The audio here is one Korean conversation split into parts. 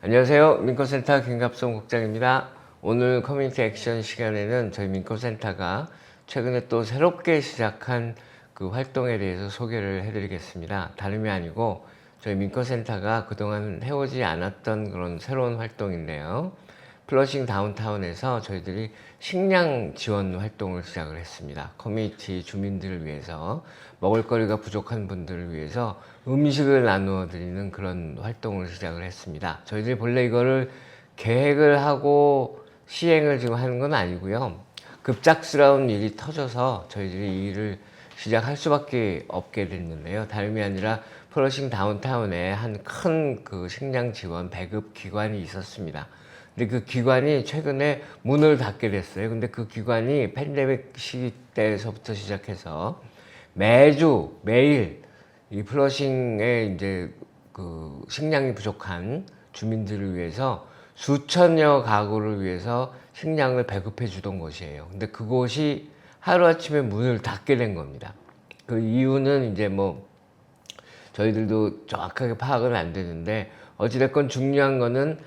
안녕하세요. 민코센터 김갑송 국장입니다. 오늘 커뮤니티 액션 시간에는 저희 민코센터가 최근에 또 새롭게 시작한 그 활동에 대해서 소개를 해드리겠습니다. 다름이 아니고 저희 민코센터가 그동안 해오지 않았던 그런 새로운 활동인데요. 플러싱 다운타운에서 저희들이 식량 지원 활동을 시작을 했습니다. 커뮤니티 주민들을 위해서 먹을거리가 부족한 분들을 위해서 음식을 나누어 드리는 그런 활동을 시작을 했습니다. 저희들이 본래 이거를 계획을 하고 시행을 지금 하는 건 아니고요. 급작스러운 일이 터져서 저희들이 이 일을 시작할 수밖에 없게 됐는데요. 다름이 아니라 플러싱 다운타운에 한 큰 그 식량 지원 배급 기관이 있었습니다. 근데 그 기관이 최근에 문을 닫게 됐어요. 근데 그 기관이 팬데믹 시기 때서부터 시작해서 매일 이 플러싱에 이제 그 식량이 부족한 주민들을 위해서 수천여 가구를 위해서 식량을 배급해 주던 곳이에요. 근데 그곳이 하루아침에 문을 닫게 된 겁니다. 그 이유는 이제 뭐 저희들도 정확하게 파악은 안 되는데 어찌됐건 중요한 거는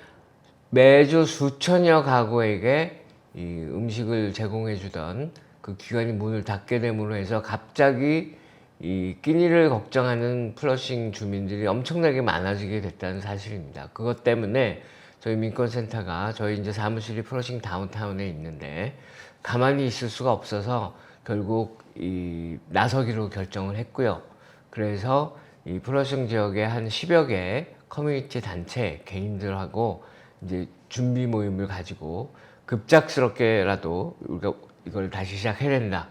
매주 수천여 가구에게 이 음식을 제공해 주던 그 기관이 문을 닫게 됨으로 해서 갑자기 이 끼니를 걱정하는 플러싱 주민들이 엄청나게 많아지게 됐다는 사실입니다. 그것 때문에 저희 민권센터가 저희 이제 사무실이 플러싱 다운타운에 있는데 가만히 있을 수가 없어서 결국 이 나서기로 결정을 했고요. 그래서 이 플러싱 지역의 한 10여 개 커뮤니티 단체 개인들하고 이제 준비 모임을 가지고 급작스럽게라도 우리가 이걸 다시 시작해야 된다.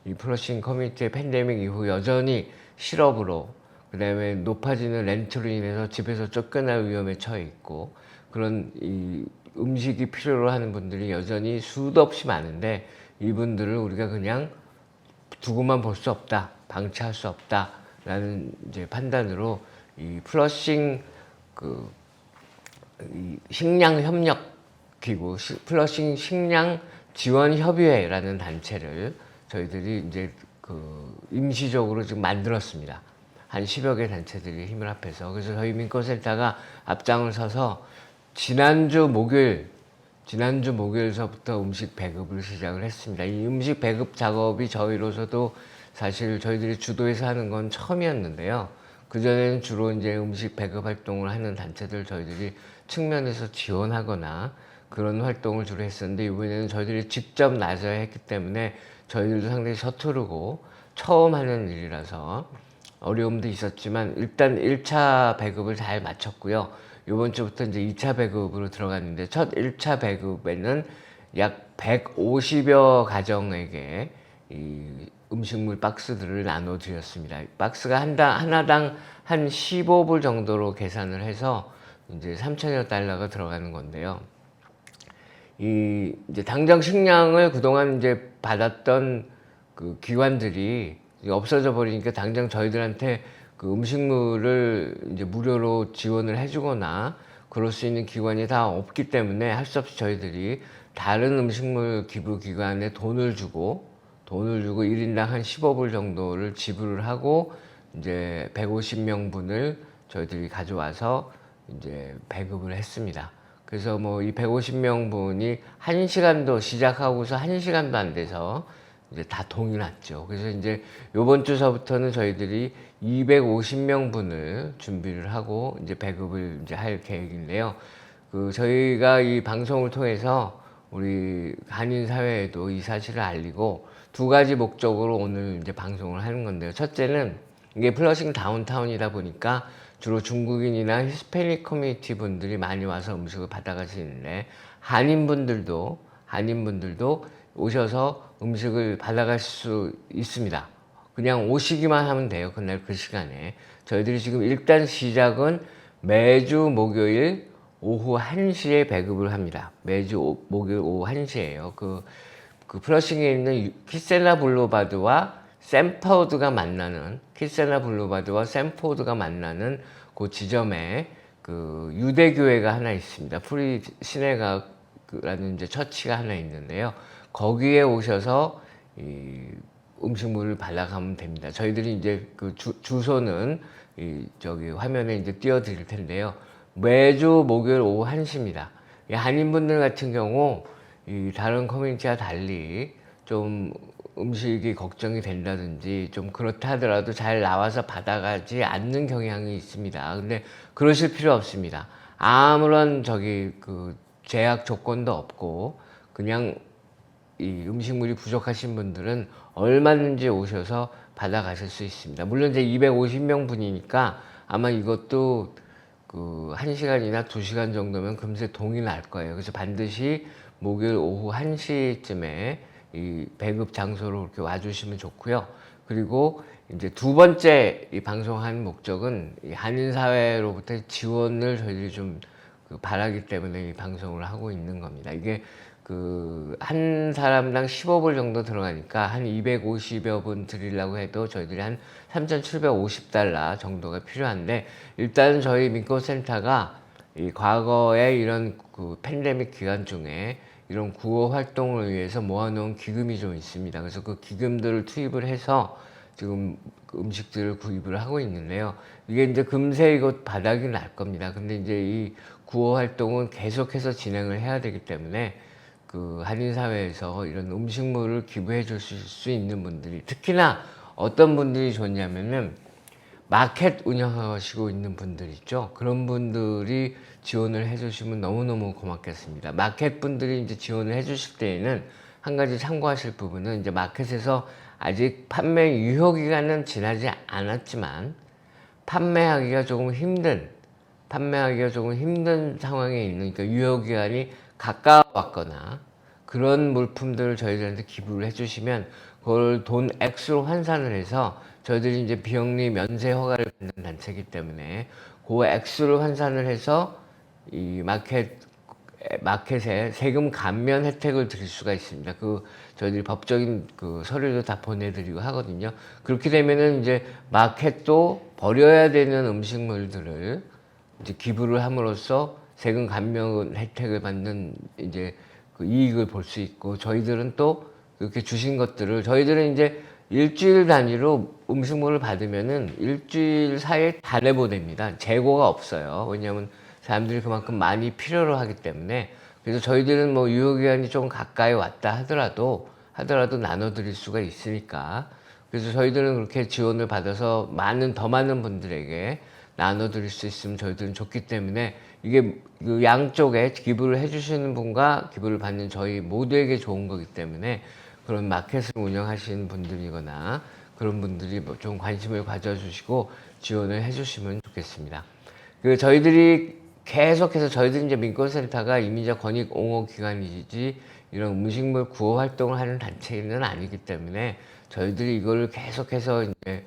이 플러싱 커뮤니티의 팬데믹 이후 여전히 실업으로 그다음에 높아지는 렌트로 인해서 집에서 쫓겨날 위험에 처해 있고 그런 이 음식이 필요로 하는 분들이 여전히 수도 없이 많은데 이분들을 우리가 그냥 두고만 볼 수 없다, 방치할 수 없다라는 이제 판단으로 이 플러싱 그 이 식량 협력 기구 플러싱 식량 지원 협의회라는 단체를 저희들이 이제 그 임시적으로 지금 만들었습니다. 한 10여 개 단체들이 힘을 합해서 그래서 저희 민권센터가 앞장을 서서 지난주 목요일서부터 음식 배급을 시작을 했습니다. 이 음식 배급 작업이 저희로서도 사실 저희들이 주도해서 하는 건 처음이었는데요. 그전에는 주로 이제 음식 배급 활동을 하는 단체들 저희들이 측면에서 지원하거나 그런 활동을 주로 했었는데 이번에는 저희들이 직접 나서야 했기 때문에 저희들도 상당히 서투르고 처음 하는 일이라서 어려움도 있었지만 일단 1차 배급을 잘 마쳤고요. 이번 주부터 이제 2차 배급으로 들어갔는데 첫 1차 배급에는 약 150여 가정에게 이 음식물 박스들을 나눠 드렸습니다. 박스가 하나당 한 15불 정도로 계산을 해서 이제 3천여 달러가 들어가는 건데요. 이 이제 당장 식량을 그동안 이제 받았던 그 기관들이 없어져 버리니까 당장 저희들한테 그 음식물을 이제 무료로 지원을 해주거나 그럴 수 있는 기관이 다 없기 때문에 할 수 없이 저희들이 다른 음식물 기부 기관에 돈을 주고 1인당 한 15불 정도를 지불을 하고 이제 150명분을 저희들이 가져와서 이제 배급을 했습니다. 그래서 뭐 이 150명분이 1시간도 시작하고서 1시간도 안 돼서 이제 다 동이 났죠. 그래서 이제 요번 주서부터는 저희들이 250명분을 준비를 하고 이제 배급을 이제 할 계획인데요. 그 저희가 이 방송을 통해서 우리 한인 사회에도 이 사실을 알리고 두 가지 목적으로 오늘 이제 방송을 하는 건데요. 첫째는 이게 플러싱 다운타운이다 보니까 주로 중국인이나 히스패닉 커뮤니티 분들이 많이 와서 음식을 받아가시는데 한인분들도 오셔서 음식을 받아갈 수 있습니다. 그냥 오시기만 하면 돼요. 그날 그 시간에. 저희들이 지금 일단 시작은 매주 목요일 오후 1시에 배급을 합니다. 매주 목요일 오후 1시에요. 그 플러싱에 있는 키세나 블루바드와 샌포드가 만나는 그 지점에 그 유대교회가 하나 있습니다. 프리 시네가라는 이제 처치가 하나 있는데요. 거기에 오셔서 이 음식물을 받아가면 됩니다. 저희들이 이제 그 주소는 저기 화면에 이제 띄워드릴 텐데요. 매주 목요일 오후 1시입니다. 이 한인분들 같은 경우 이 다른 커뮤니티와 달리 좀 음식이 걱정이 된다든지 좀 그렇다 하더라도 잘 나와서 받아가지 않는 경향이 있습니다. 근데 그러실 필요 없습니다. 아무런 제약 조건도 없고 그냥 이 음식물이 부족하신 분들은 얼마든지 오셔서 받아가실 수 있습니다. 물론 이제 250명 분이니까 아마 이것도 1시간이나 2시간 정도면 금세 동이 날 거예요. 그래서 반드시 목요일 오후 1시쯤에 이 배급 장소로 이렇게 와주시면 좋고요. 그리고 이제 두 번째 이 방송하는 목적은 이 한인사회로부터 지원을 저희들이 좀 바라기 때문에 이 방송을 하고 있는 겁니다. 이게 한 사람당 15불 정도 들어가니까 한 250여 분 드리려고 해도 저희들이 한 3,750달러 정도가 필요한데, 일단은 저희 민코센터가 이 과거에 이런 팬데믹 기간 중에 이런 구호 활동을 위해서 모아놓은 기금이 좀 있습니다. 그래서 그 기금들을 투입을 해서 지금 음식들을 구입을 하고 있는데요. 이게 이제 금세 이거 바닥이 날 겁니다. 근데 이제 이 구호 활동은 계속해서 진행을 해야 되기 때문에 한인사회에서 이런 음식물을 기부해 줄 수 있는 분들이, 특히나 어떤 분들이 좋냐면은 마켓 운영하시고 있는 분들 있죠. 그런 분들이 지원을 해 주시면 너무너무 고맙겠습니다. 마켓 분들이 이제 지원을 해 주실 때에는 한 가지 참고하실 부분은, 이제 마켓에서 아직 판매 유효 기간은 지나지 않았지만 판매하기가 조금 힘든 상황에 있는, 그러니까 유효 기간이 가까웠거나 그런 물품들을 저희들한테 기부를 해주시면 그걸 돈 액수로 환산을 해서, 저희들이 이제 비영리 면세 허가를 받는 단체이기 때문에 그 액수를 환산을 해서 이 마켓에 세금 감면 혜택을 드릴 수가 있습니다. 저희들이 법적인 서류도 다 보내드리고 하거든요. 그렇게 되면은 이제 마켓도 버려야 되는 음식물들을 이제 기부를 함으로써 세금 감면 혜택을 받는 이제 이익을 볼 수 있고, 저희들은 또 그렇게 주신 것들을, 저희들은 이제 일주일 단위로 음식물을 받으면은 일주일 사이에 다 내보냅니다. 재고가 없어요. 왜냐하면 사람들이 그만큼 많이 필요로 하기 때문에. 그래서 저희들은 뭐 유효기간이 좀 가까이 왔다 하더라도 나눠드릴 수가 있으니까. 그래서 저희들은 그렇게 지원을 받아서 더 많은 분들에게 나눠드릴 수 있으면 저희들은 좋기 때문에, 이게 양쪽에 기부를 해주시는 분과 기부를 받는 저희 모두에게 좋은 거기 때문에, 그런 마켓을 운영하시는 분들이거나 그런 분들이 뭐 좀 관심을 가져주시고 지원을 해주시면 좋겠습니다. 저희들이 이제 민권센터가 이민자 권익 옹호 기관이지 이런 음식물 구호 활동을 하는 단체는 아니기 때문에, 저희들이 이걸 계속해서 이제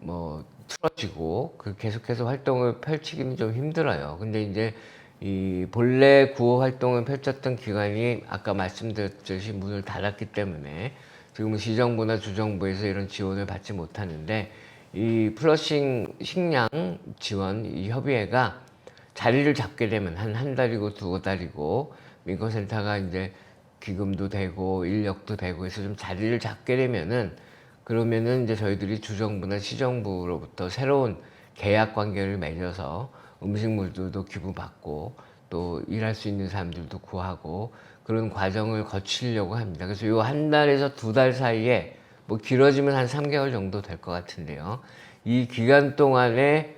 뭐 틀어지고 계속해서 활동을 펼치기는 좀 힘들어요. 근데 이제 이 본래 구호 활동을 펼쳤던 기관이 아까 말씀드렸듯이 문을 닫았기 때문에 지금 시정부나 주정부에서 이런 지원을 받지 못하는데, 이 플러싱 식량 지원 이 협의회가 자리를 잡게 되면 한 달이고 두 달이고 민권센터가 이제 기금도 되고 인력도 되고 해서 좀 자리를 잡게 되면은, 그러면은 이제 저희들이 주정부나 시정부로부터 새로운 계약 관계를 맺어서 음식물들도 기부받고 또 일할 수 있는 사람들도 구하고 그런 과정을 거치려고 합니다. 그래서 요 한 달에서 두 달 사이에, 뭐 길어지면 한 3개월 정도 될 것 같은데요. 이 기간 동안에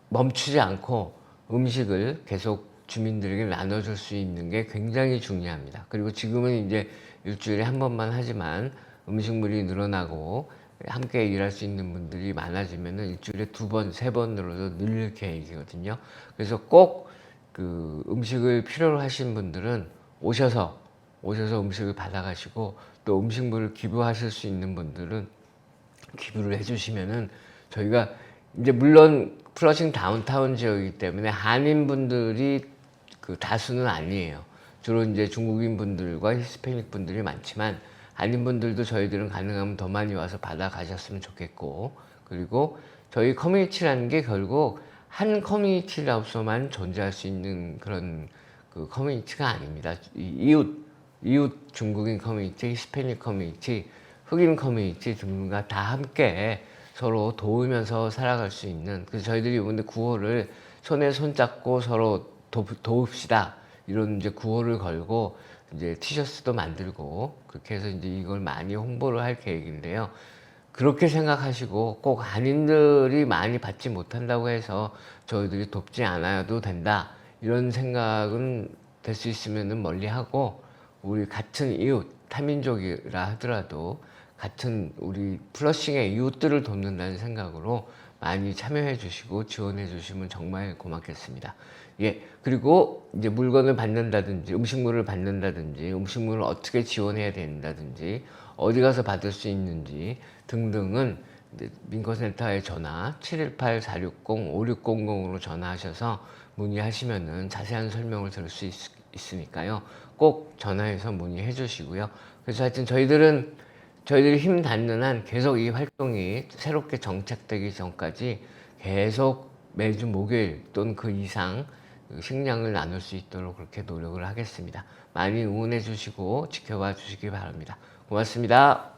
멈추지 않고 음식을 계속 주민들에게 나눠줄 수 있는 게 굉장히 중요합니다. 그리고 지금은 이제 일주일에 한 번만 하지만 음식물이 늘어나고 함께 일할 수 있는 분들이 많아지면 일주일에 2번, 3번으로도 늘릴 계획이거든요. 그래서 꼭 음식을 필요로 하신 분들은 오셔서 음식을 받아가시고, 또 음식물을 기부하실 수 있는 분들은 기부를 해주시면은, 저희가 이제 물론 플러싱 다운타운 지역이기 때문에 한인분들이 다수는 아니에요. 주로 이제 중국인 분들과 히스패닉 분들이 많지만, 한인분들도 저희들은 가능하면 더 많이 와서 받아가셨으면 좋겠고, 그리고 저희 커뮤니티라는 게 결국 한 커뮤니티로서만 존재할 수 있는 그런 커뮤니티가 아닙니다. 이웃 중국인 커뮤니티, 히스패닉 커뮤니티, 흑인 커뮤니티 등과 다 함께 서로 도우면서 살아갈 수 있는, 그래서 저희들이 이번에 구호를 손에 손 잡고 서로 도웁시다. 이런 이제 구호를 걸고 이제 티셔츠도 만들고 그렇게 해서 이제 이걸 많이 홍보를 할 계획인데요. 그렇게 생각하시고 꼭 한인들이 많이 받지 못한다고 해서 저희들이 돕지 않아도 된다. 이런 생각은 될 수 있으면 멀리 하고 우리 같은 이웃, 타민족이라 하더라도 같은 우리 플러싱의 이웃들을 돕는다는 생각으로 많이 참여해 주시고 지원해 주시면 정말 고맙겠습니다. 예, 그리고 이제 물건을 받는다든지 음식물을 받는다든지 음식물을 어떻게 지원해야 된다든지 어디 가서 받을 수 있는지 등등은 민코센터에 전화 718-460-5600으로 전화하셔서 문의하시면은 자세한 설명을 들을 수 있으니까요. 꼭 전화해서 문의해 주시고요. 그래서 하여튼 저희들이 힘 닿는 한 계속 이 활동이 새롭게 정착되기 전까지 계속 매주 목요일 또는 그 이상 식량을 나눌 수 있도록 그렇게 노력을 하겠습니다. 많이 응원해 주시고 지켜봐 주시기 바랍니다. 고맙습니다.